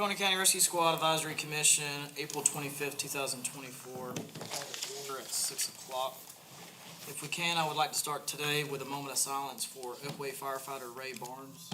Franconia County Rescue Squad Advisory Commission, April 25th, 2024. Call to order at 6 o'clock. If we can, I would like to start today with a moment of silence for Oakway firefighter Ray Barnes.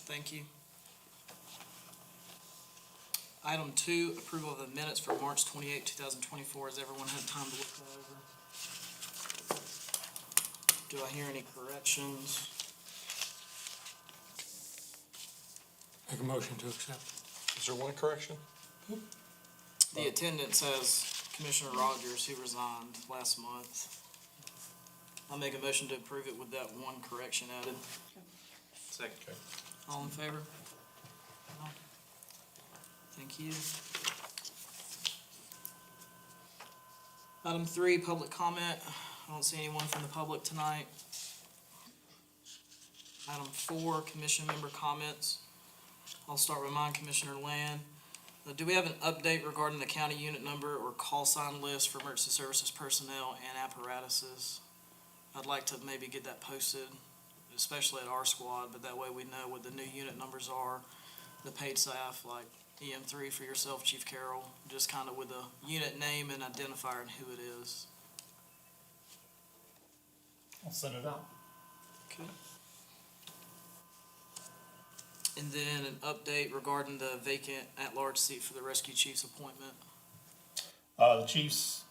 Thank you. Item 2, approval of the minutes for March 28, 2024. Has everyone had time to look that over? Do I hear any corrections? Make a motion to accept. Is there one correction? The attendance says Commissioner Rogers, who resigned last month. I'll make a motion to approve it with that one correction added. Second. Okay. All in favor? Thank you. Item 3, public comment. I don't see anyone from the public tonight. Item 4, commission member comments. I'll start with mine, Commissioner Land. Do we have an update regarding the county unit number or call sign list for emergency services personnel and apparatuses? I'd like to maybe get that posted, especially at our squad, but that way we know what the new unit numbers are, the paid staff, like EM3 for yourself, Chief Carroll, just kind of with a unit name and identifier and who it is. I'll send it out. Okay. And then an update regarding the vacant at-large seat for the rescue chief's appointment. The chiefs,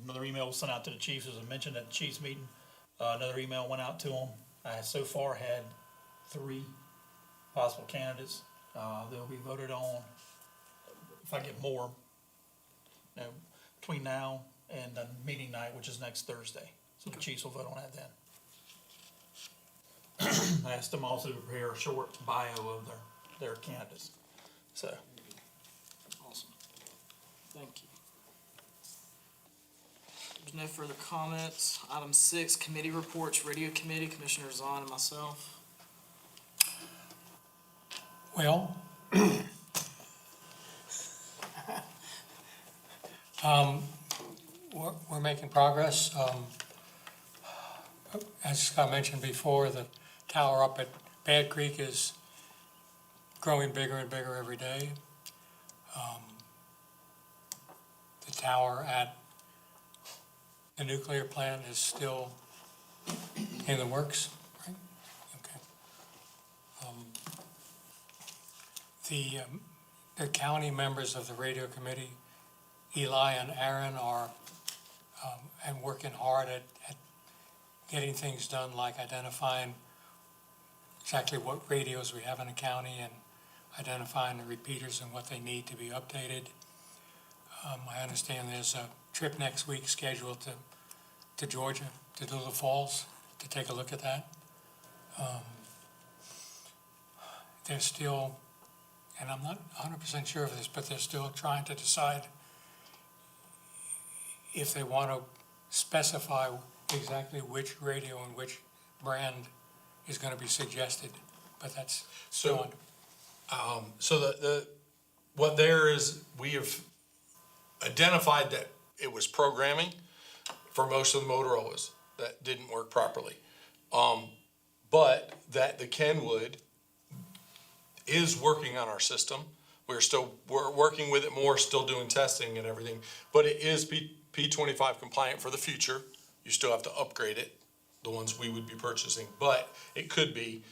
another email was sent out to the chiefs, as I mentioned at the chiefs meeting. Another email went out to them. I so far had 3 possible candidates. They'll be voted on, if I get more, between now and the meeting night, which is next Thursday. So the chiefs will vote on that then. I asked them also to prepare a short bio of their candidates. So, Awesome. Thank you. There's no further comments. Item 6, committee reports, radio committee, Commissioner Zahn and myself. Well, we're making progress. As I mentioned before, the tower up at Bad Creek is growing bigger and bigger every day. The tower at the nuclear plant is still in the works, right? Okay. The county members of the radio committee, Eli and Aaron, are and working hard at getting things done, like identifying exactly what radios we have in the county and identifying the repeaters and what they need to be updated. I understand there's a trip next week scheduled to Georgia, to Little Falls, to take a look at that. They're still, and I'm not 100% sure of this, but they're still trying to decide if they want to specify exactly which radio and which brand is going to be suggested, but that's So, on. So what there is, we have identified that it was programming for most of the Motorola's that didn't work properly. But that the Kenwood is working on our system. We're working with it more, still doing testing and everything, but it is P25 compliant for the future. You still have to upgrade it, the ones we would be purchasing, but it could be.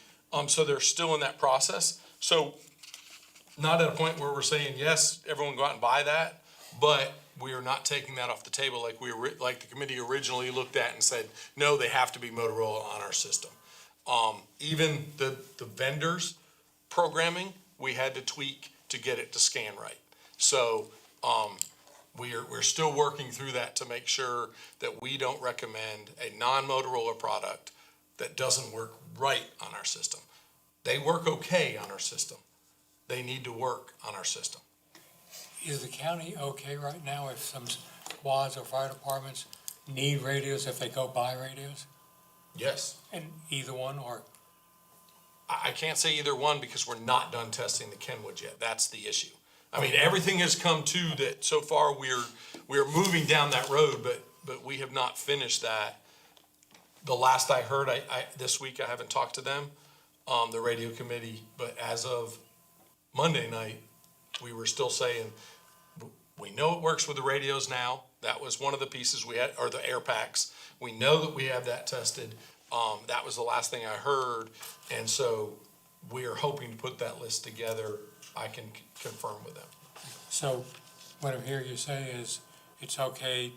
So they're still in that process. So not at a point where we're saying, yes, everyone go out and buy that, but we are not taking that off the table like the committee originally looked at and said, no, they have to be Motorola on our system. Even the vendors programming, we had to tweak to get it to scan right. So we're still working through that to make sure that we don't recommend a non-Motorola product that doesn't work right on our system. They work okay on our system. They need to work on our system. Is the county okay right now if some squads or fire departments need radios, if they go buy radios? Yes. And either one, or, I can't say either one because we're not done testing the Kenwood yet. That's the issue. I mean, everything has come to that so far we're moving down that road, but we have not finished that. The last I heard, this week, I haven't talked to them, the radio committee, but as of Monday night, we were still saying, we know it works with the radios now. That was one of the pieces we had, or the air packs. We know that we have that tested. That was the last thing I heard. And so we are hoping to put that list together. I can confirm with them. so what I'm hearing you say is it's okay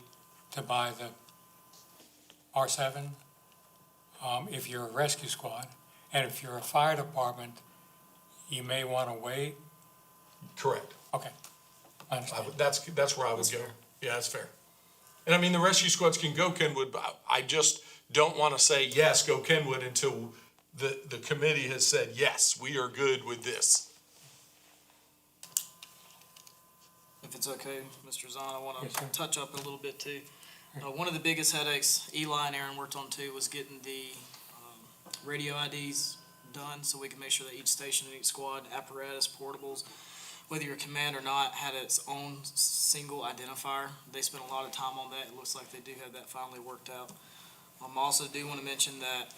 to buy the R7 if you're a rescue squad, and if you're a fire department, you may want to wait. Correct. Okay, I understand. That's where I would That's go. fair. Yeah, that's fair. And I mean, the rescue squads can go Kenwood, but I just don't want to say, yes, go Kenwood until the committee has said, yes, we are good with this. If it's okay, Mr. Zahn, I want Yes, to sir. touch up a little bit too. One of the biggest headaches Eli and Aaron worked on too was getting the radio IDs done so we can make sure that each station and each squad, apparatus, portables, whether you're a command or not, had its own single identifier. They spent a lot of time on that. It looks like they do have that finally worked out. I also do want to mention that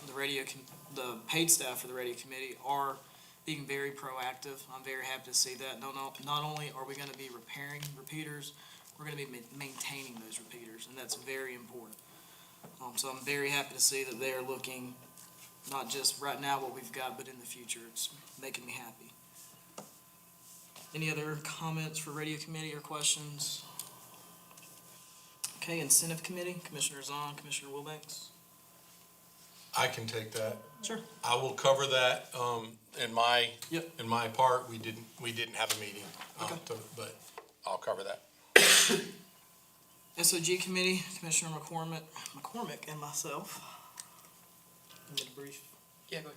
the paid staff for the radio committee are being very proactive. I'm very happy to see that. Not only are we going to be repairing repeaters, we're going to be maintaining those repeaters, and that's very important. So I'm very happy to see that they are looking not just right now what we've got, but in the future. It's making me happy. Any other comments for radio committee or questions? Okay, incentive committee, Commissioner Zahn, Commissioner Wilbanks. I can take that. Sure. I will cover that, in my, Yep. in my part. We didn't have a meeting, Okay. but I'll cover that. SOG committee, Commissioner McCormick and myself. Need a brief? Yeah, go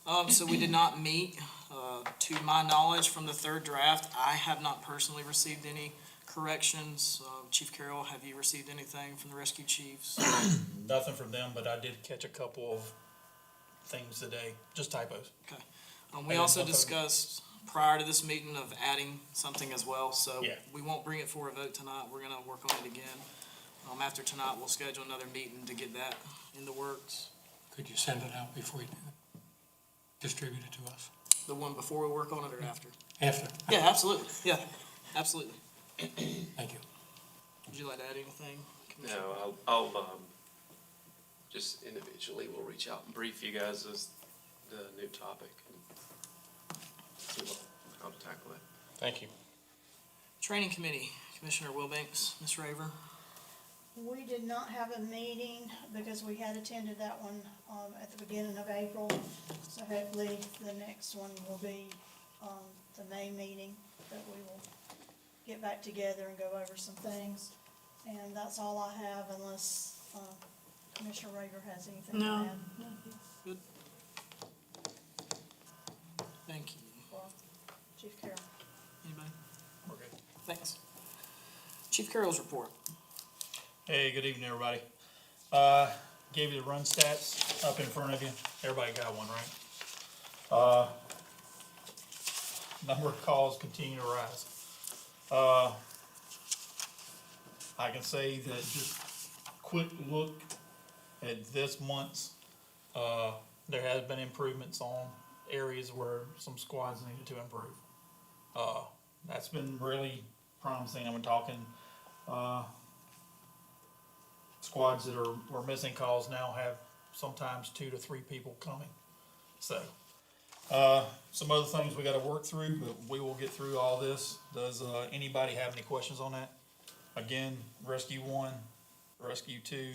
ahead. So we did not meet, to my knowledge, from the third draft. I have not personally received any corrections. Chief Carroll, have you received anything from the rescue chiefs? Nothing from them, but I did catch a couple of things today, just typos. Okay. We also discussed prior to this meeting of adding something as well, so Yeah. we won't bring it for a vote tonight. We're gonna work on it again. After tonight, we'll schedule another meeting to get that in the works. Could you send it out before you distribute it to us? The one before we work on it or after? After, Yeah, absolutely. Yeah, absolutely. thank you. Would you like to add anything? Commissioner? No, I'll just individually, we'll reach out and brief you guys as the new topic and see how to tackle it. Thank you. Training committee, Commissioner Wilbanks, Ms. Raver. We did not have a meeting because we had attended that one, at the beginning of April. So hopefully the next one will be, the May meeting that we will get back together and go over some things. And that's all I have unless, Commissioner Raver has anything to No. add. Thank you. Or Chief Carroll. Anybody? We're good. Thanks. Chief Carroll's report. Hey, good evening, everybody. Gave you the run stats up in front of you. Everybody got one, right? Number of calls continue to rise. I can say that just quick look at this month's, there has been improvements on areas where some squads needed to improve. That's been really promising. I'm talking, squads that were missing calls now have sometimes 2 to 3 people coming. So, some other things we gotta work through, but we will get through all this. Does, anybody have any questions on that? Again, Rescue 1, Rescue 2,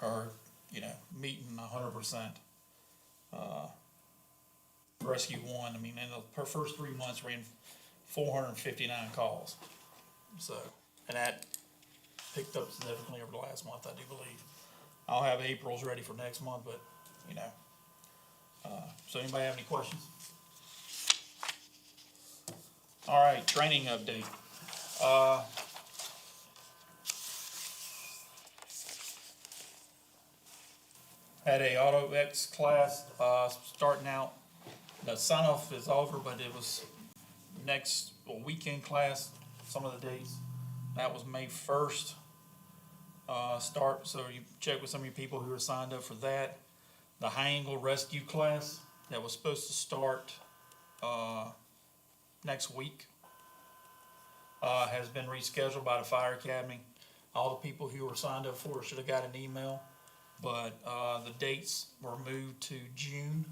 are, meeting 100%. Rescue 1, I mean, in the first 3 months, ran 459 calls. So, and that picked up significantly over the last month, I do believe. I'll have April's ready for next month, but you know. So anybody have any questions? All right, training update. Had a Auto X class, starting out. The sign-off is over, but it was next, weekend class, some of the dates. That was May 1st. Start, so you check with some of your people who are signed up for that. The high angle rescue class that was supposed to start, next week, has been rescheduled by the fire academy. All the people who were signed up for it should have got an email, but, the dates were moved to June.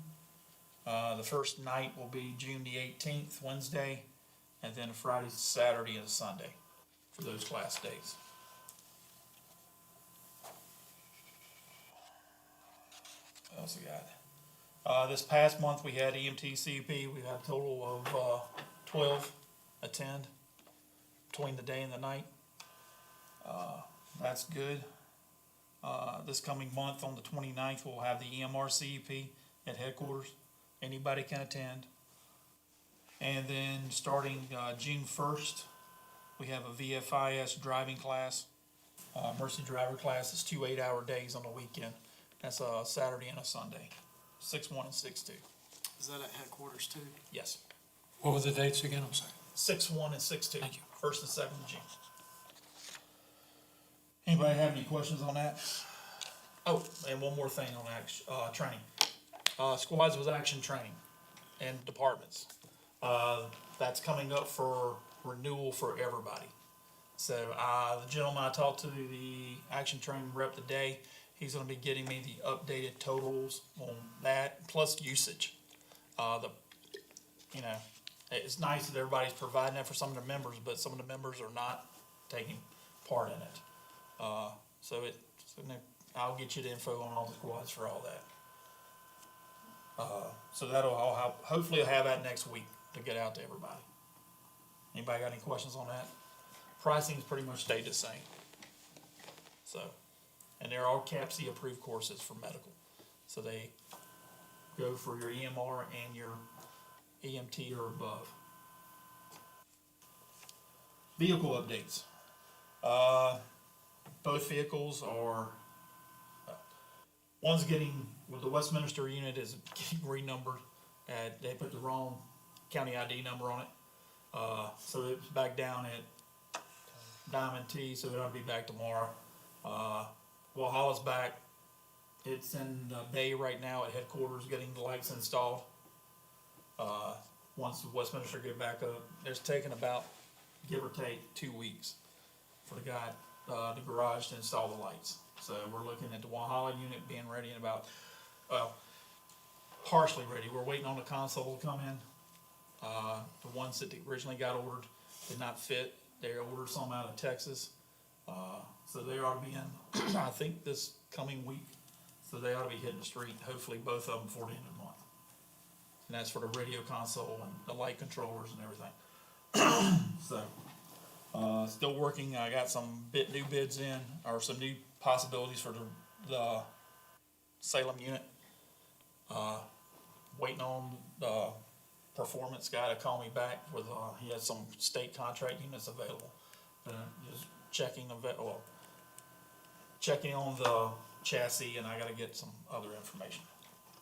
The first night will be June the 18th, Wednesday, and then Friday, Saturday, and Sunday for those class dates. What else we got? This past month, we had EMT CP. We had a total of 12 attend between the day and the night. That's good. This coming month, on the 29th, we'll have the EMR CEP at headquarters. Anybody can attend. And then starting June 1st, we have a VFIS driving class. Emergency driver class is 2 8-hour days on the weekend. That's a Saturday and a Sunday, 6-1 and 6-2. Is that at headquarters too? Yes, What were the dates again? I'm sorry. 6-1 and 6-2. Thank you. 1st and 2nd of June. Anybody have any questions on that? Oh, and one more thing on training. Squads with action training and departments. That's coming up for renewal for everybody. So, the gentleman I talked to, the action training rep today, he's gonna be getting me the updated totals on that, plus usage. It's nice that everybody's providing that for some of the members, but some of the members are not taking part in it. I'll get you the info on all the squads for all that. So hopefully I'll have that next week to get out to everybody. Anybody got any questions on that? Pricing's pretty much stayed the same. So, and they're all CAPC approved courses for medical. So they go for your EMR and your EMT or above. Vehicle updates. Both vehicles are, one's with the Westminster unit is getting renumbered. They put the wrong county ID number on it. So it's back down at Diamond T, so it'll be back tomorrow. Walhalla's back. It's in the bay right now at headquarters getting the lights installed. Once Westminster get back up, it's taken about, give or take, 2 weeks for the guy, the garage to install the lights. So we're looking at the Walhalla unit being ready in about, partially ready. We're waiting on the console to come in. The ones that originally got ordered did not fit. They ordered some out of Texas. So they ought to be in, I think, this coming week. So they ought to be hitting the street, hopefully both of them before the end of the month. And that's for the radio console and the light controllers and everything. So, still working. I got some new bids in, or some new possibilities for the Salem unit. Waiting on the performance guy to call me back with, he has some state contract units available. Just checking on the chassis, and I gotta get some other information.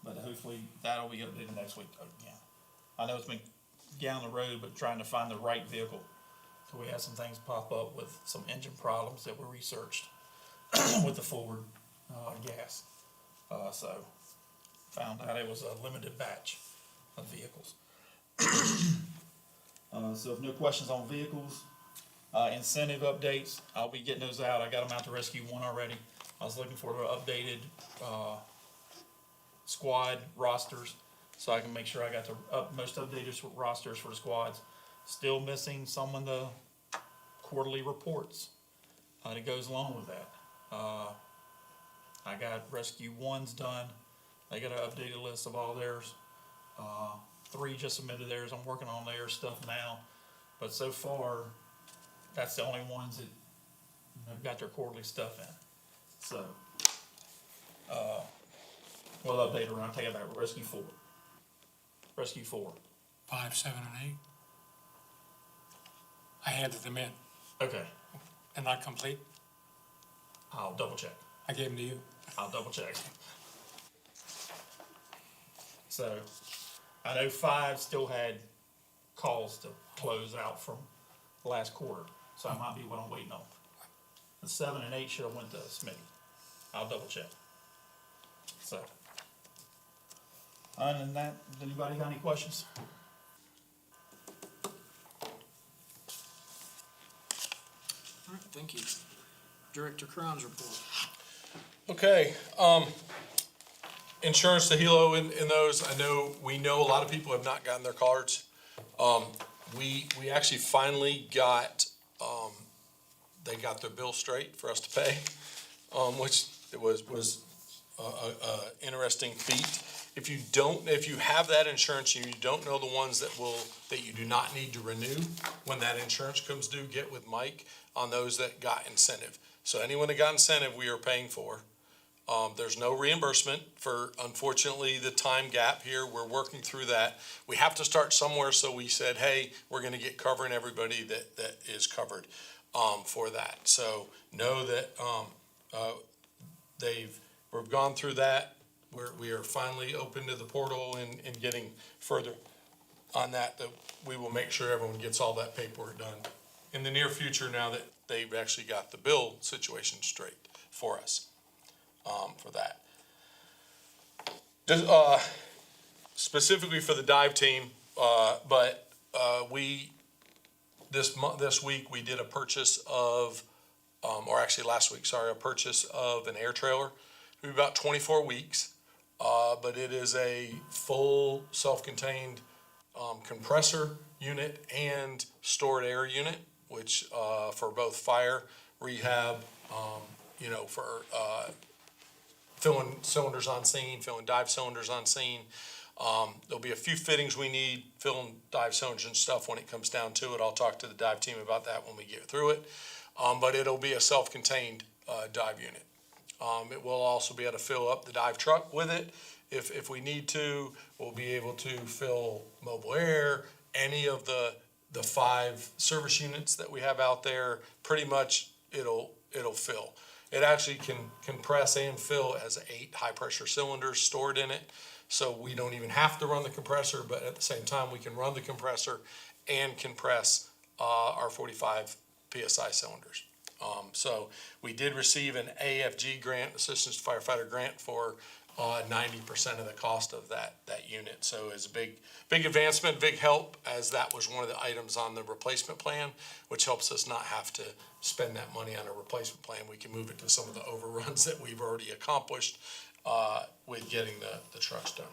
But hopefully that'll be updated next week again. I know it's been down the road, but trying to find the right vehicle. So we had some things pop up with some engine problems that were researched with the forward gas. So found out it was a limited batch of vehicles. So if no questions on vehicles, incentive updates, I'll be getting those out. I got them out to Rescue One already. I was looking for the updated squad rosters, so I can make sure I got the most updated rosters for the squads. Still missing some of the quarterly reports that goes along with that. I got Rescue One's done. They got an updated list of all theirs. 3 just submitted theirs. I'm working on their stuff now, but so far, that's the only ones that have got their quarterly stuff in. So, We'll update around, take it back, Rescue 4. Rescue 4. 5, 7, and 8. I handed them in. Okay, They're not complete. I'll double check. I gave them to you. I'll double check. So, I know 5 still had calls to close out from last quarter, so that might be what I'm waiting on. The 7 and 8 should have went to Smitty. I'll double check. So, other than that, does anybody got any questions? All right, thank you. Director Crown's report. Okay, insurance to Hilo in those, we know a lot of people have not gotten their cards. We actually finally got, they got their bill straight for us to pay, which it was a interesting feat. If you have that insurance and you don't know the ones that you do not need to renew, when that insurance comes due, get with Mike on those that got incentive. So anyone that got incentive, we are paying for. There's no reimbursement for, unfortunately, the time gap here. We're working through that. We have to start somewhere, so we said, hey, we're gonna get covering everybody that is covered, for that. So know that, we've gone through that. We are finally open to the portal and getting further on that we will make sure everyone gets all that paperwork done in the near future now that they've actually got the bill situation straight for us, for that. Just, specifically for the dive team, but this week we did a purchase of, or actually last week, sorry, a purchase of an air trailer. It'll be about 24 weeks. But it is a full self-contained compressor unit and stored air unit, which for both fire, rehab, for filling cylinders on scene, filling dive cylinders on scene. There'll be a few fittings we need, filling dive cylinders and stuff when it comes down to it. I'll talk to the dive team about that when we get through it. But it'll be a self-contained dive unit. It will also be able to fill up the dive truck with it. If we need to, we'll be able to fill mobile air, any of the 5 service units that we have out there. Pretty much it'll fill. It actually can compress and fill as 8 high pressure cylinders stored in it. So we don't even have to run the compressor, but at the same time, we can run the compressor and compress our 45 PSI cylinders. So we did receive an AFG grant, Assistance to Firefighter grant, for 90% of the cost of that unit. So it's a big advancement, big help, as that was one of the items on the replacement plan, which helps us not have to spend that money on a replacement plan. We can move it to some of the overruns that we've already accomplished with getting the trucks done.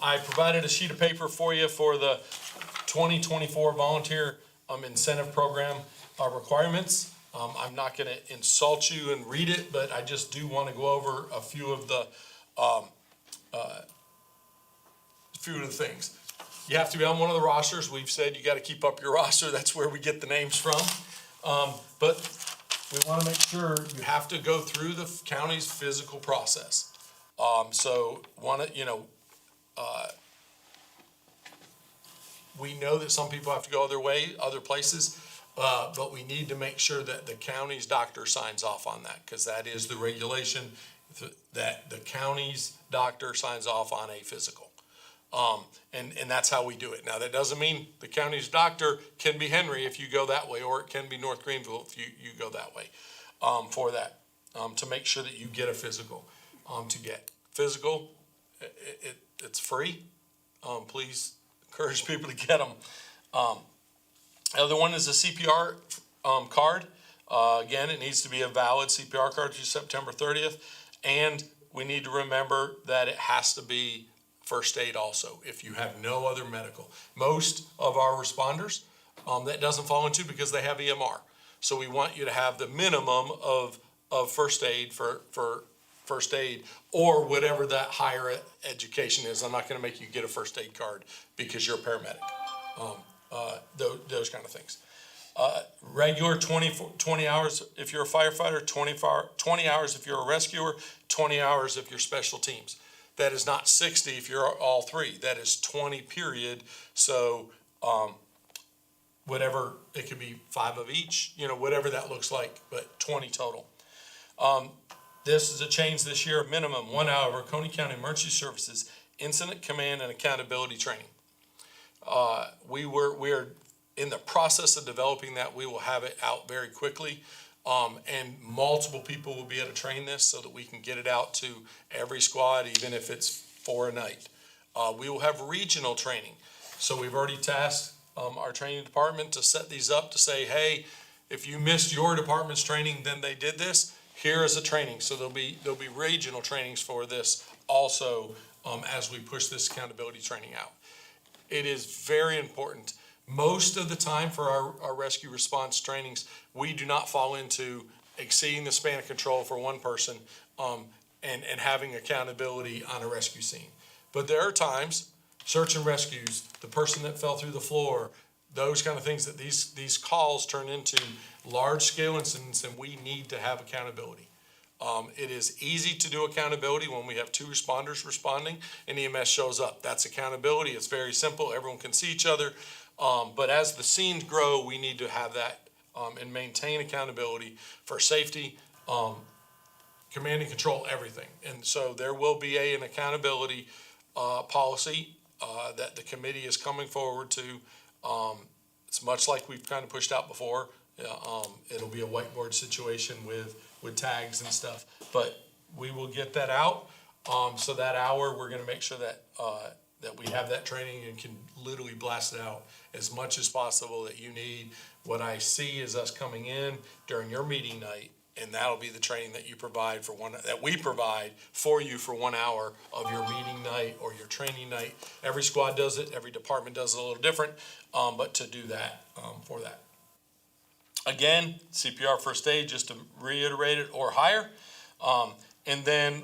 I provided a sheet of paper for you for the 2024 volunteer incentive program requirements. I'm not going to insult you and read it, but I just do want to go over a few of the things. You have to be on one of the rosters. We've said you got to keep up your roster. That's where we get the names from. But we want to make sure you have to go through the county's physical process. We know that some people have to go other places. But we need to make sure that the county's doctor signs off on that, because that is the regulation, that the county's doctor signs off on a physical. And that's how we do it. Now, that doesn't mean the county's doctor can be Henry if you go that way, or it can be North Greenville if you go that way, for that, to make sure that you get a physical. To get physical, it's free. Please encourage people to get them. The other one is a CPR card. Again, it needs to be a valid CPR card through September 30th. And we need to remember that it has to be first aid also, if you have no other medical. Most of our responders, that doesn't fall into, because they have EMR. So we want you to have the minimum of first aid for first aid, or whatever that higher education is. I'm not going to make you get a first aid card because you're a paramedic. Those kind of things. Regular 20 hours if you're a firefighter, 20 hours if you're a rescuer, 20 hours if you're special teams. That is not 60 if you're all three. That is 20 period. So, whatever, it could be 5 of each, whatever that looks like, but 20 total. This is a change this year, minimum 1 hour of Coney County Emergency Services Incident Command and Accountability Training. We're in the process of developing that. We will have it out very quickly. And multiple people will be able to train this so that we can get it out to every squad, even if it's for a night. We will have regional training. So we've already tasked our training department to set these up to say, hey, if you missed your department's training, then they did this. Here is a training. So there'll be regional trainings for this also as we push this accountability training out. It is very important. Most of the time for our rescue response trainings, we do not fall into exceeding the span of control for one person and having accountability on a rescue scene. But there are times, search and rescues, the person that fell through the floor, those kind of things, that these calls turn into large-scale incidents, and we need to have accountability. It is easy to do accountability when we have 2 responders responding and EMS shows up. That's accountability. It's very simple. Everyone can see each other. But as the scenes grow, we need to have that and maintain accountability for safety, command and control, everything. And so there will be an accountability policy that the committee is coming forward to. It's much like we've kind of pushed out before. It'll be a whiteboard situation with tags and stuff, but we will get that out. So that hour, we're going to make sure that we have that training and can literally blast it out as much as possible that you need. What I see is us coming in during your meeting night, and that'll be the training that you provide that we provide for you for 1 hour of your meeting night or your training night. Every squad does it, every department does it a little different, but to do that, for that. Again, CPR first aid, just to reiterate it, or higher. And then,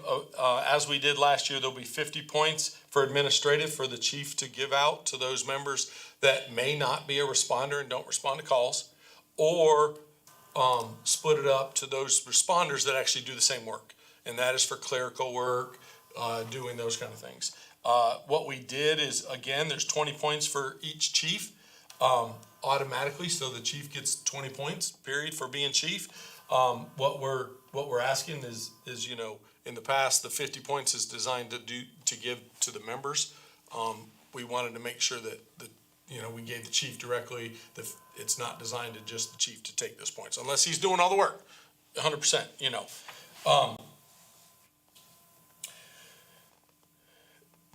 as we did last year, there'll be 50 points for administrative for the chief to give out to those members that may not be a responder and don't respond to calls, or split it up to those responders that actually do the same work. And that is for clerical work, doing those kind of things. What we did is, again, there's 20 points for each chief automatically, so the chief gets 20 points, period, for being chief. What we're asking is, in the past, the 50 points is designed to give to the members. We wanted to make sure that we gave the chief directly, that it's not designed to just the chief to take those points, unless he's doing all the work, 100%,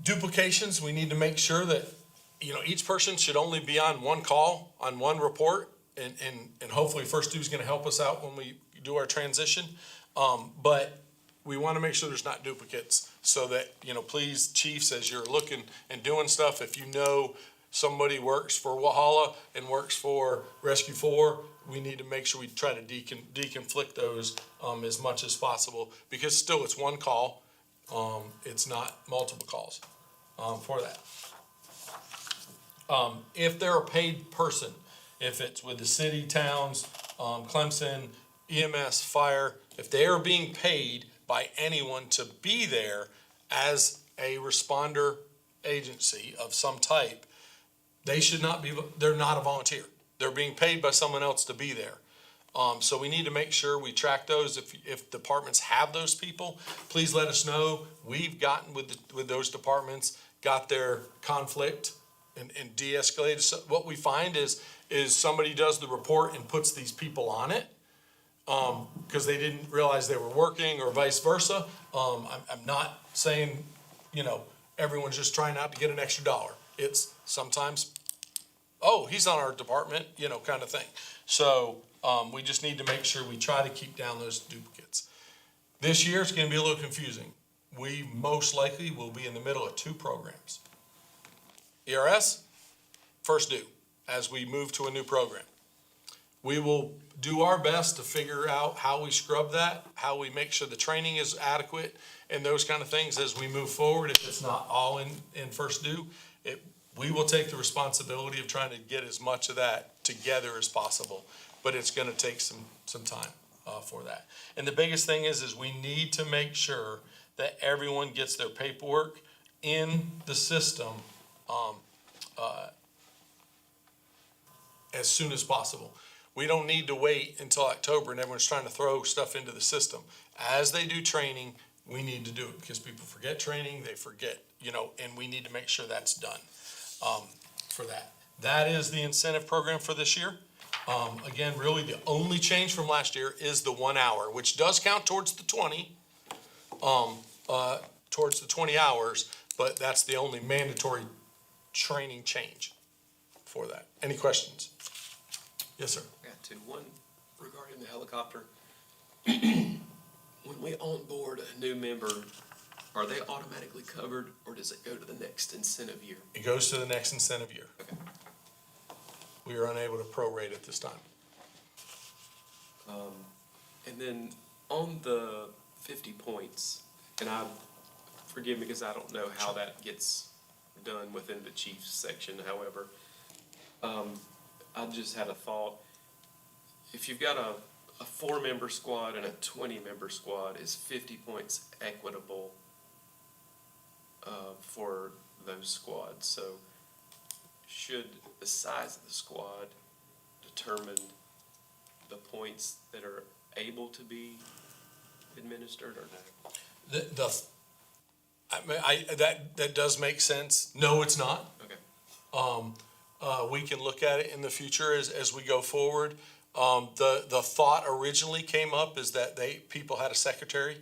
Duplications, we need to make sure that, each person should only be on one call, on one report, and hopefully First Due is going to help us out when we do our transition. But we want to make sure there's not duplicates, so that, please, chiefs, as you're looking and doing stuff, if somebody works for Walhalla and works for Rescue 4, we need to make sure we try to deconflict those as much as possible, because still it's one call. It's not multiple calls for that. If they're a paid person, if it's with the city, towns, Clemson, EMS, fire, if they are being paid by anyone to be there as a responder agency of some type, they're not a volunteer. They're being paid by someone else to be there. So we need to make sure we track those. If departments have those people, please let us know. We've gotten with those departments, got their conflict and de-escalated. So what we find is somebody does the report and puts these people on it because they didn't realize they were working, or vice versa. I'm not saying, everyone's just trying not to get an extra dollar. It's sometimes, oh, he's on our department, kind of thing. So we just need to make sure we try to keep down those duplicates. This year, it's going to be a little confusing. We most likely will be in the middle of 2 programs. ERS, First Due, as we move to a new program. We will do our best to figure out how we scrub that, how we make sure the training is adequate, and those kind of things as we move forward. If it's not all in First Due, we will take the responsibility of trying to get as much of that together as possible, but it's gonna take some time, for that. And the biggest thing is we need to make sure that everyone gets their paperwork in the system, as soon as possible. We don't need to wait until October and everyone's trying to throw stuff into the system. As they do training, we need to do it because people forget training, they forget, and we need to make sure that's done, for that. That is the incentive program for this year. Again, really the only change from last year is the 1 hour, which does count towards the 20, towards the 20 hours, but that's the only mandatory training change for that. Any questions? Yes, sir. I got two. One regarding the helicopter. When we onboard a new member, are they automatically covered, or does it go to the next incentive year? It goes to the next incentive year. Okay. We are unable to prorate at this time. And then on the 50 points, and forgive me because I don't know how that gets done within the chief's section, however, I just had a thought. If you've got a 4-member squad and a 20-member squad, is 50 points equitable for those squads? So should the size of the squad determine the points that are able to be administered or no? That does make sense. No, it's not. Okay. We can look at it in the future as we go forward. The thought originally came up is that people had a secretary,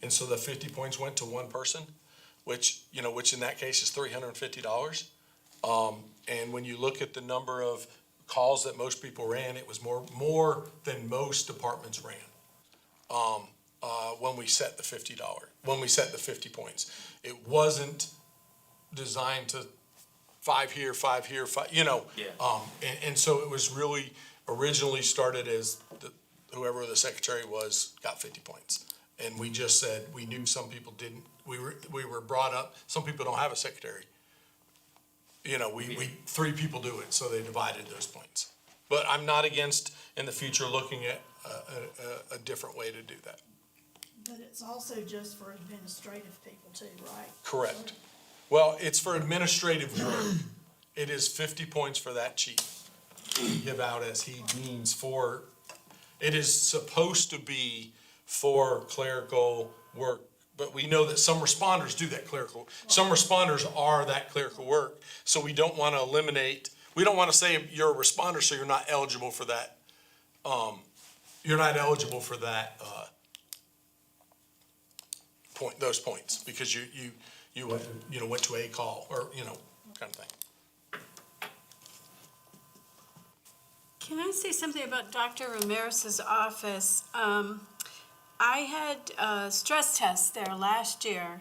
and so the 50 points went to one person, which in that case is $350. And when you look at the number of calls that most people ran, it was more than most departments ran. When we set the the 50 points, it wasn't designed to 5 here, 5 here, 5, Yeah. And so it was really originally started as whoever the secretary was got 50 points. And we just said, we knew some people didn't, we were brought up, some people don't have a secretary. 3 people do it, so they divided those points. But I'm not against, in the future, looking at a different way to do that. But it's also just for administrative people too, right? Correct. Well, it's for administrative work. It is 50 points for that chief. Give out as he deems for, it is supposed to be for clerical work. But we know that some responders do that clerical, some responders are that clerical work. So we don't want to eliminate, we don't want to say you're a responder, so you're not eligible for that. Point, those points, because you went to a call or, kind of thing. Can I say something about Dr. Ramirez's office? I had stress tests there last year.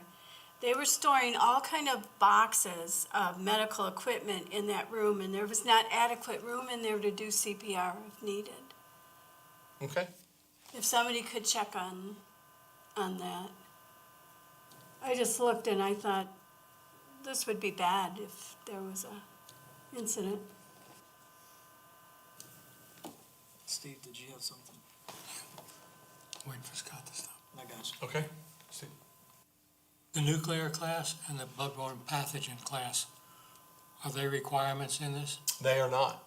They were storing all kind of boxes of medical equipment in that room, and there was not adequate room in there to do CPR if needed. Okay. If somebody could check on that. I just looked and I thought, this would be bad if there was a incident. Steve, did you have something? Waiting for Scott to stop. I got you. Okay. See. The nuclear class and the bloodborne pathogen class, are they requirements in this? They are not.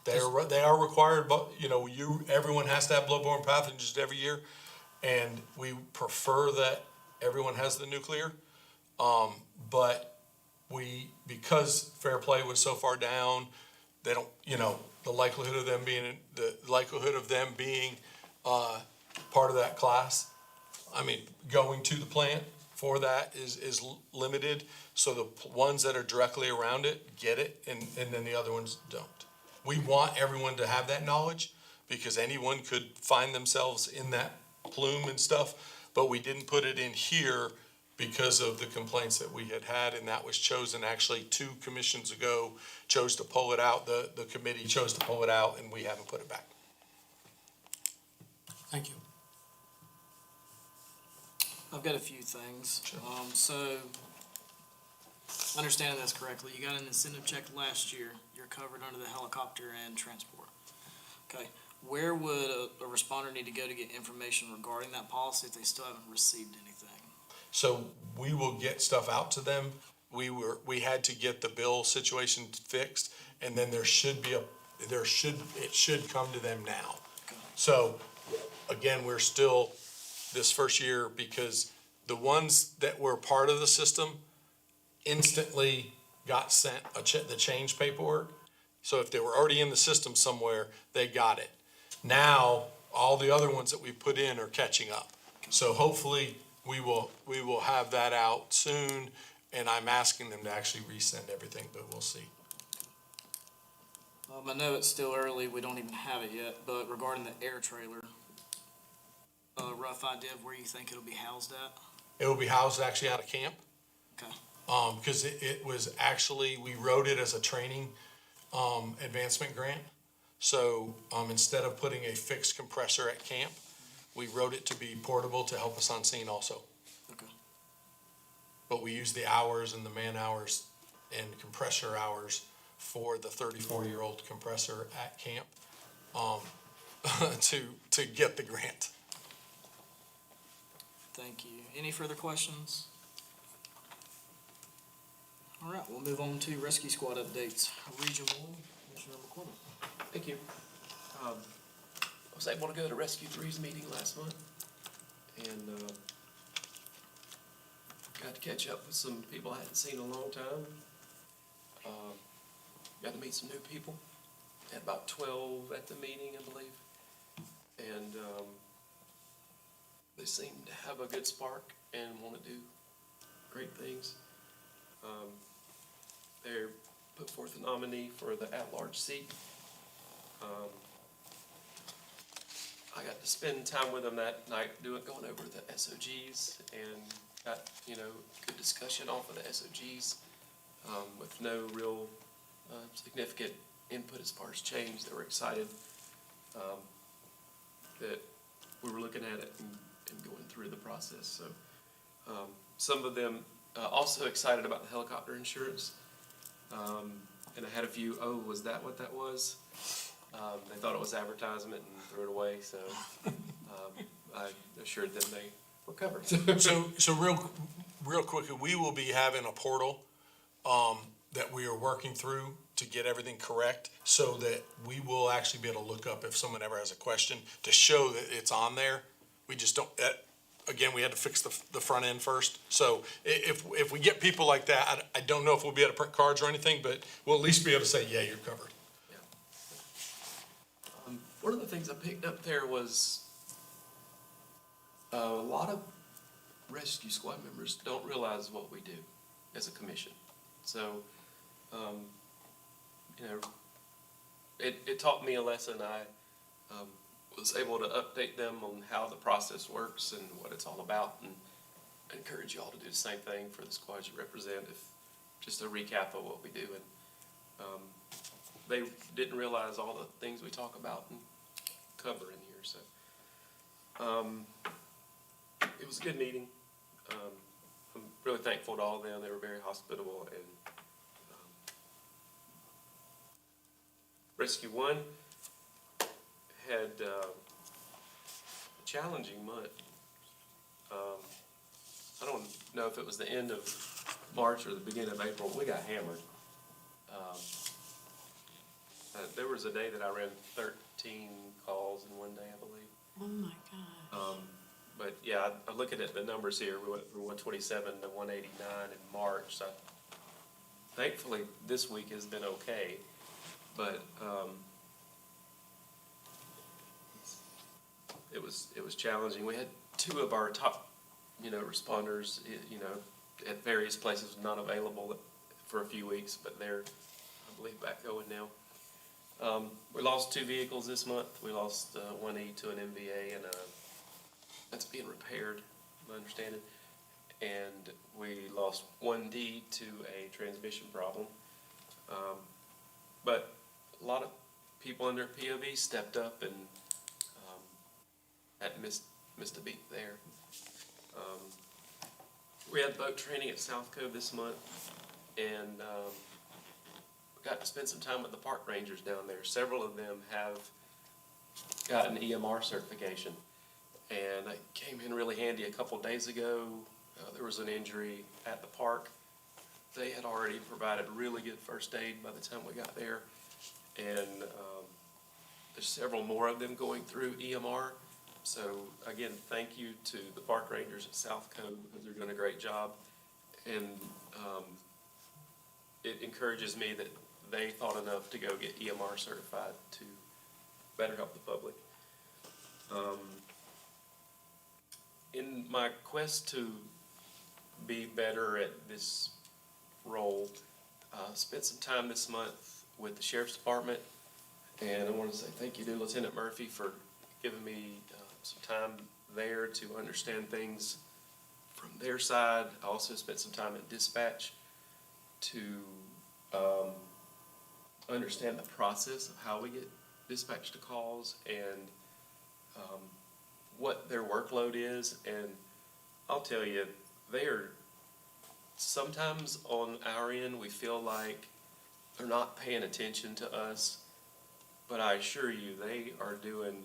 Okay. They are required, but everyone has to have bloodborne pathogens every year, and we prefer that everyone has the nuclear. But because Fair Play was so far down, they don't. The likelihood of them being part of that class. I mean, going to the plant for that is limited. So the ones that are directly around it get it, and then the other ones don't. We want everyone to have that knowledge because anyone could find themselves in that plume and stuff, but we didn't put it in here because of the complaints that we had, and that was chosen actually 2 commissions ago, chose to pull it out. The committee chose to pull it out, and we haven't put it back. Thank you. I've got a few things. So understanding this correctly, you got an incentive check last year, you're covered under the helicopter and transport. Okay, where would a responder need to go to get information regarding that policy if they still haven't received anything? So we will get stuff out to them. We had to get the bill situation fixed, and then it should come to them now. So, again, we're still this first year, because the ones that were part of the system instantly got sent the change paperwork. So if they were already in the system somewhere, they got it. Now, all the other ones that we put in are catching up. So hopefully, we will have that out soon, and I'm asking them to actually resend everything, but we'll see. I know it's still early, we don't even have it yet, but regarding the air trailer, a rough idea of where you think it'll be housed at? It will be housed actually out of camp. Okay. Because it was actually, we wrote it as a training, advancement grant. So, instead of putting a fixed compressor at camp, we wrote it to be portable to help us on scene also. Okay. But we use the hours and the man hours and compressor hours for the 34-year-old compressor at camp, to get the grant. Thank you. Any further questions? All right, we'll move on to rescue squad updates. Region 1, Commissioner McCormick. Thank you. I was able to go to Rescue 3's meeting last month, and got to catch up with some people I hadn't seen in a long time. Got to meet some new people. Had about 12 at the meeting, I believe. And they seem to have a good spark and want to do great things. They put forth a nominee for the at-large seat. I got to spend time with them that night going over the SOGs, and got, good discussion off of the SOGs, with no real significant input as far as change. They were excited that we were looking at it and going through the process. So some of them also excited about the helicopter insurance. And I had a few, oh, was that what that was? They thought it was advertisement and threw it away, so I assured them they were covered. So real quickly, we will be having a portal that we are working through to get everything correct, so that we will actually be able to look up if someone ever has a question to show that it's on there. We just don't, again, we had to fix the front end first. So if we get people like that, I don't know if we'll be able to print cards or anything, but we'll at least be able to say, yeah, you're covered. One of the things I picked up there was a lot of rescue squad members don't realize what we do as a commission. So, it taught me a lesson. I was able to update them on how the process works and what it's all about, and I encourage you all to do the same thing for the squads you represent. Just a recap of what we do, and they didn't realize all the things we talk about and cover in here. So it was a good meeting. I'm really thankful to all of them. They were very hospitable. And Rescue 1 had a challenging month. I don't know if it was the end of March or the beginning of April. We got hammered. There was a day that I ran 13 calls in one day, I believe. Oh my God. But yeah, I looking at the numbers here, we went from 127 to 189 in March. So thankfully, this week has been okay. But it was challenging. We had two of our top, responders, at various places not available for a few weeks, but they're, I believe, back going now. We lost 2 vehicles this month. We lost 1E to an MVA, and that's being repaired, my understanding. And we lost 1D to a transmission problem. But a lot of people under POV stepped up and had missed a beat there. We had boat training at South Cove this month, and, got to spend some time with the park rangers down there. Several of them have gotten EMR certification. And it came in really handy a couple days ago. There was an injury at the park. They had already provided really good first aid by the time we got there. And there's several more of them going through EMR. So again, thank you to the park rangers at South Cove because they're doing a great job. And it encourages me that they thought enough to go get EMR certified to better help the public. In my quest to be better at this role, spent some time this month with the Sheriff's Department, and I want to say thank you to Lieutenant Murphy for giving me some time there to understand things from their side. I also spent some time at dispatch to understand the process of how we get dispatched to calls and what their workload is. And I'll tell you, they are sometimes on our end, we feel like they're not paying attention to us, but I assure you, they are doing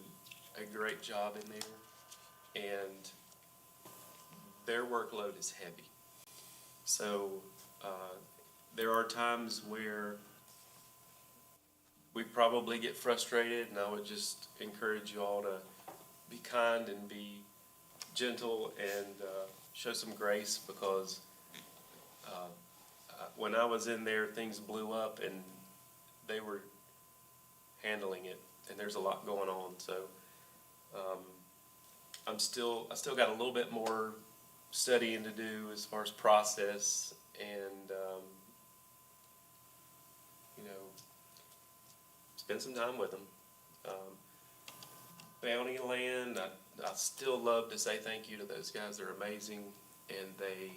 a great job in there, and their workload is heavy. So there are times where we probably get frustrated, and I would just encourage you all to be kind and be gentle and show some grace, because when I was in there, things blew up and they were handling it, and there's a lot going on. So I still got a little bit more studying to do as far as process and spend some time with them. Bounty Land, I still love to say thank you to those guys. They're amazing, and they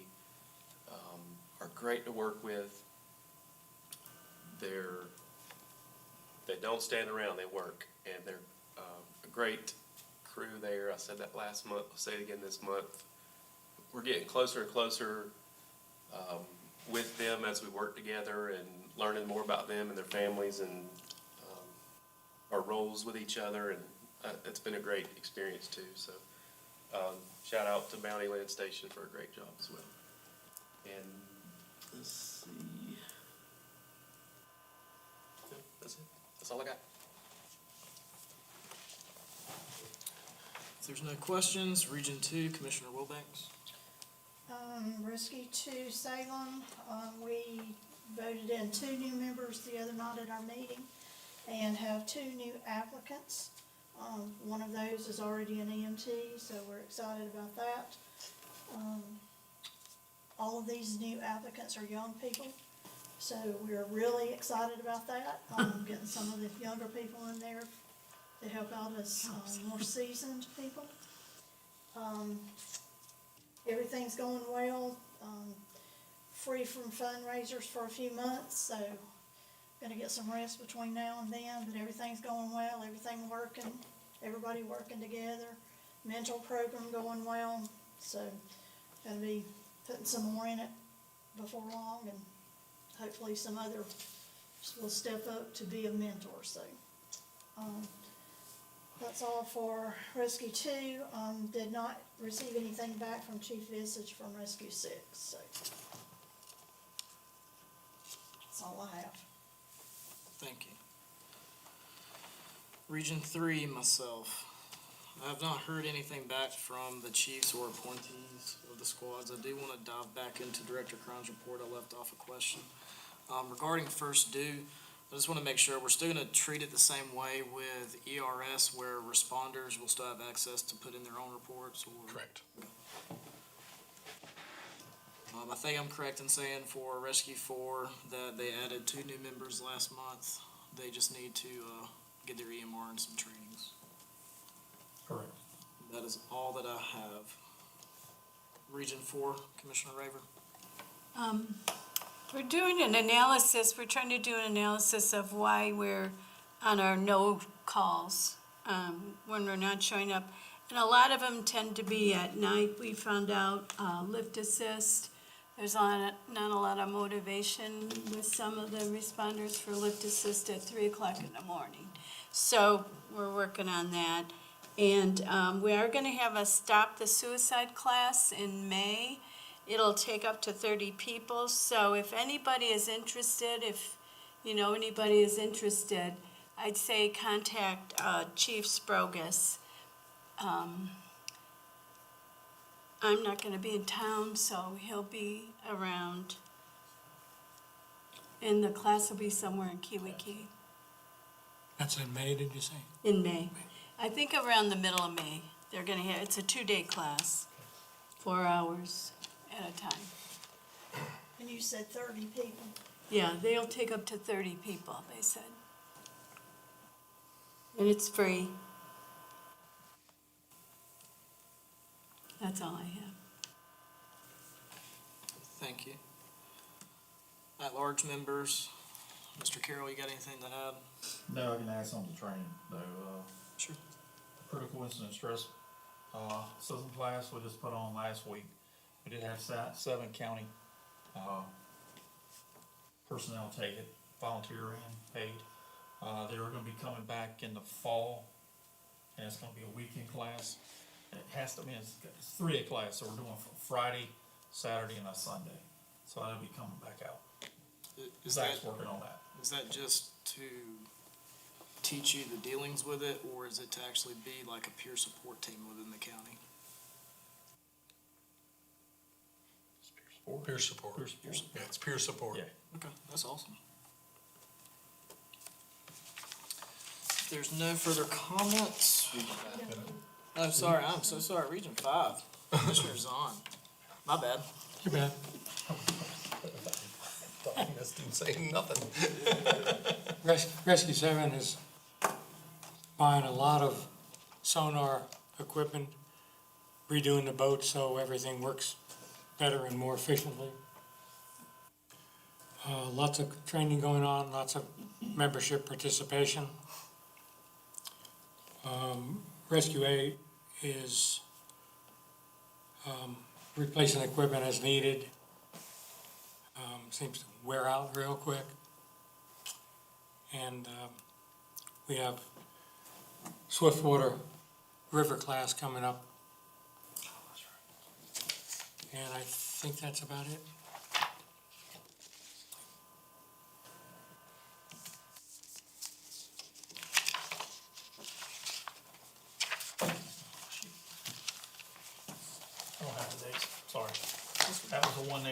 are great to work with. They don't stand around, they work, and they're a great crew there. I said that last month, I'll say it again this month. We're getting closer and closer with them as we work together and learning more about them and their families and our roles with each other, and it's been a great experience too. So shout out to Bounty Land Station for a great job as well. And let's see. Yeah, that's it. That's all I got. If there's no questions, Region 2, Commissioner Wilbanks. Rescue 2 Salem, we voted in 2 new members the other night at our meeting and have 2 new applicants. One of those is already an EMT, so we're excited about that. All of these new applicants are young people, so we're really excited about that. Getting some of the younger people in there to help out as more seasoned people. Everything's going well. Free from fundraisers for a few months, so gonna get some rest between now and then, but everything's going well, everything working, everybody working together. Mental program going well, so gonna be putting some more in it before long, and hopefully some other will step up to be a mentor, so. That's all for Rescue 2. Did not receive anything back from Chief Visage from Rescue 6, so. That's all I have. Thank you. Region 3, myself. I have not heard anything back from the chiefs or appointees of the squads. I do want to dive back into Director Crown's report. I left off a question. Regarding first due, I just want to make sure we're still going to treat it the same way with ERS, where responders will still have access to put in their own reports, or? Correct. I think I'm correct in saying for Rescue 4 that they added 2 new members last month. They just need to get their EMR and some trainings. Correct. That is all that I have. Region 4, Commissioner Raver. We're doing an analysis, we're trying to do an analysis of why we're on our no calls, when we're not showing up. And a lot of them tend to be at night. We found out lift assist, There's not a lot of motivation with some of the responders for lift assist at 3 o'clock in the morning. So we're working on that. And we are gonna have a Stop the Suicide class in May. It'll take up to 30 people, so if anybody is interested, if you know anybody is interested, I'd say contact Chief Sprogus. I'm not gonna be in town, so he'll be around. And the class will be somewhere in Kiwiki That's in May, did you say? in May. I think around the middle of May, they're gonna have, it's a 2-day class, 4 hours at a time. And you said 30 people. Yeah, they'll take up to 30 people, they said. And it's free. That's all I have. Thank you. At-large members, Mr. Carroll, you got anything to add? No, I can add something to training, though. Sure. Critical incident stress, system class we just put on last week. We did have 7 county, personnel take it, volunteer and paid. They were gonna be coming back in the fall, and it's gonna be a weekend class. It has to, it's 3-day class, so we're doing Friday, Saturday, and a Sunday. So that'll be coming back out. Is that, Zach's working on that. is that just to teach you the dealings with it, or is it to actually be like a peer support team within the county? Peer support. Peer support. Yeah, it's peer support. Yeah. Okay, that's awesome. If there's no further comments. Oh, sorry, I'm so sorry, Region 5, Commissioner Zahn. My bad. Too bad. I missed him saying nothing. Rescue 7 is buying a lot of sonar equipment, redoing the boat so everything works better and more efficiently. Lots of training going on, lots of membership participation. Rescue 8 is replacing equipment as needed. Seems to wear out real quick. And we have Swiftwater River class coming up. And I think that's about it. I don't have the dates, sorry. That was the one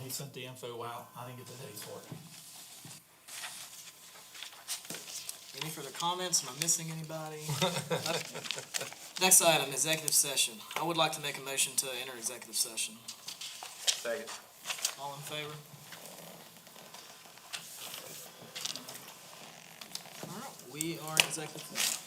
he sent the info out, I didn't get the dates for it. Any further comments? Am I missing anybody? Next item, executive session. I would like to make a motion to enter executive session. Second. All in favor? All right, we are in executive session.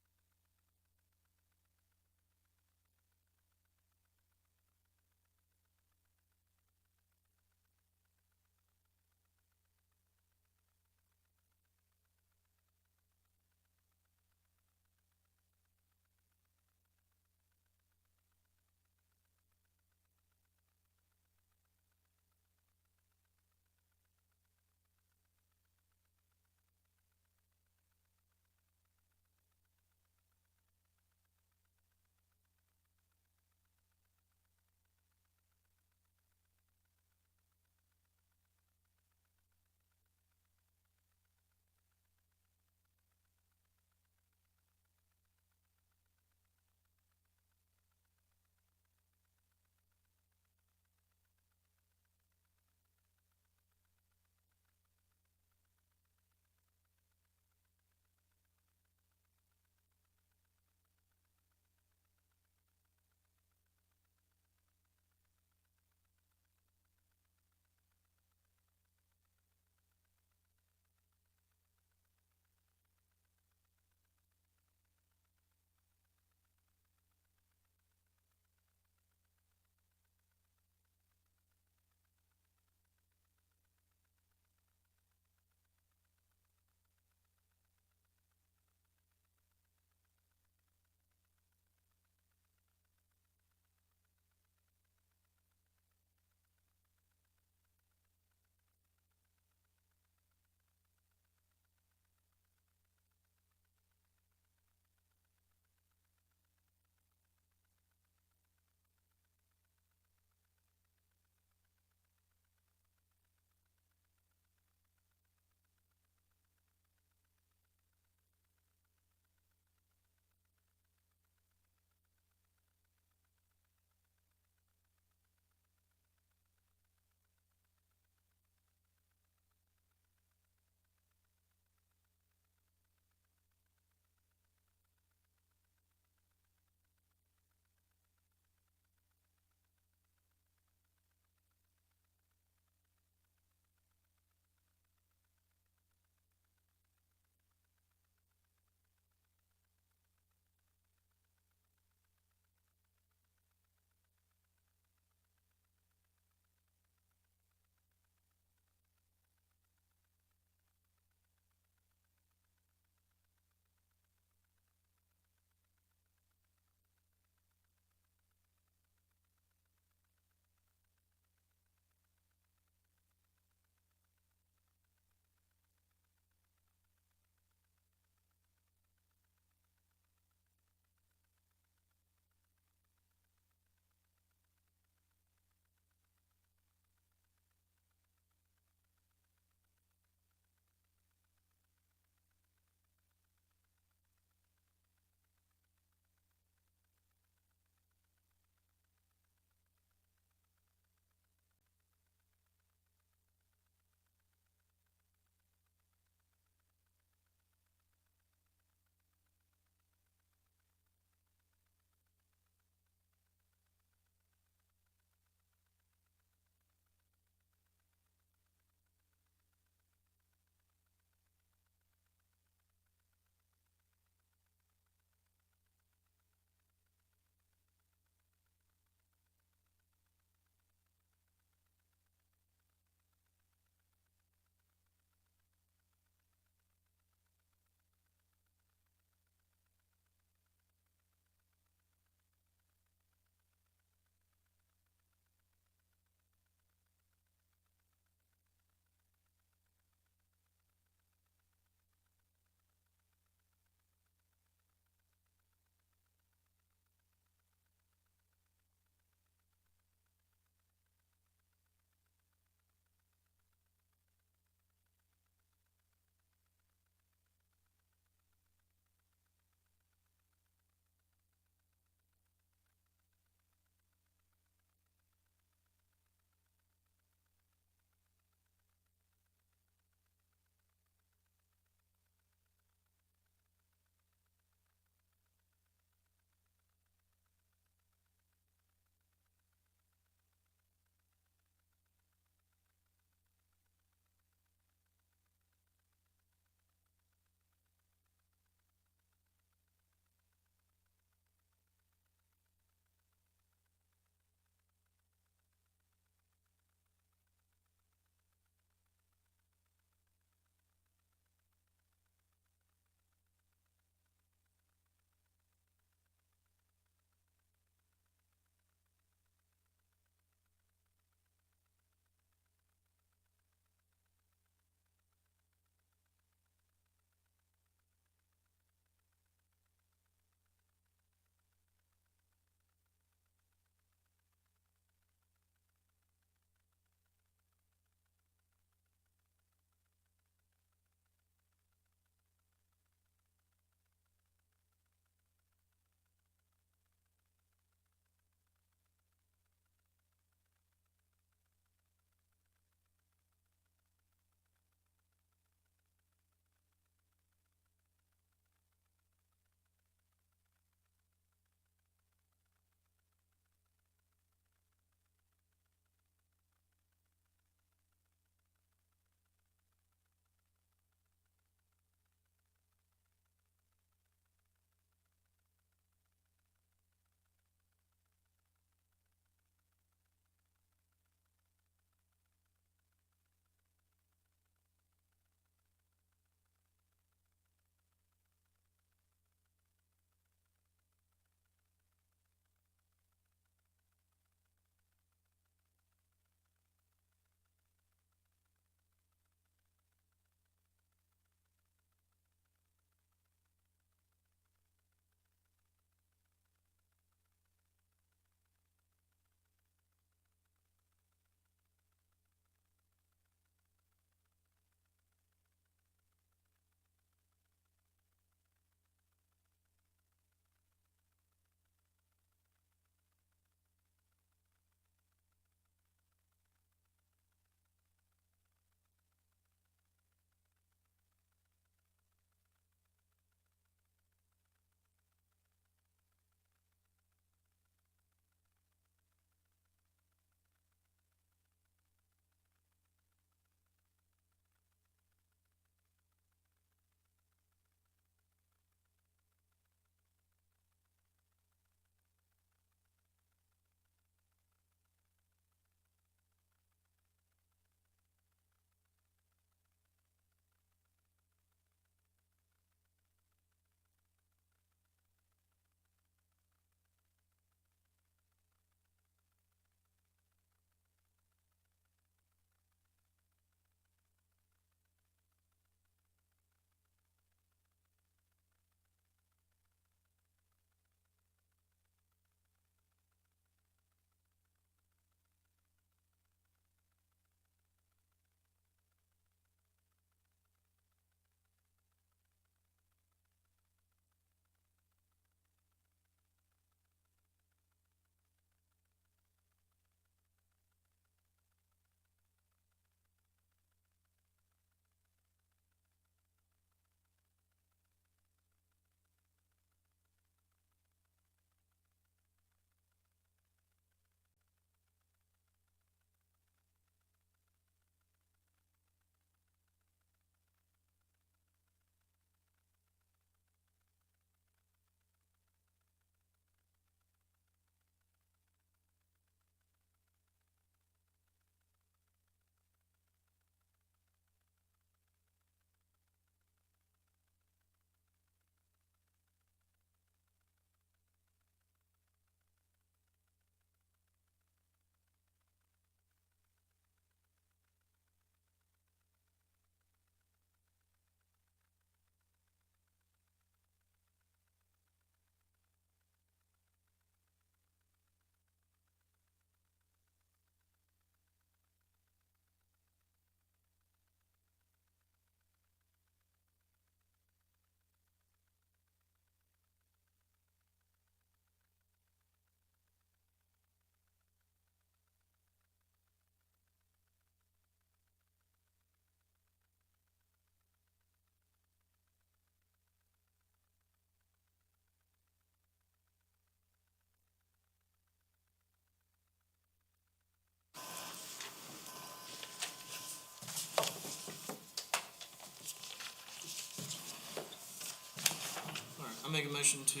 I make a motion to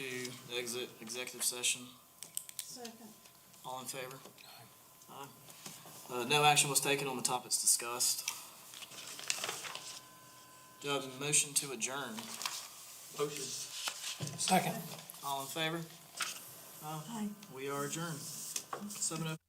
exit executive session. Second. All in favor? Aye. No action was taken on the topics discussed. Do I have a motion to adjourn? Motion. Second. All in favor? Aye. We are adjourned. 7:00.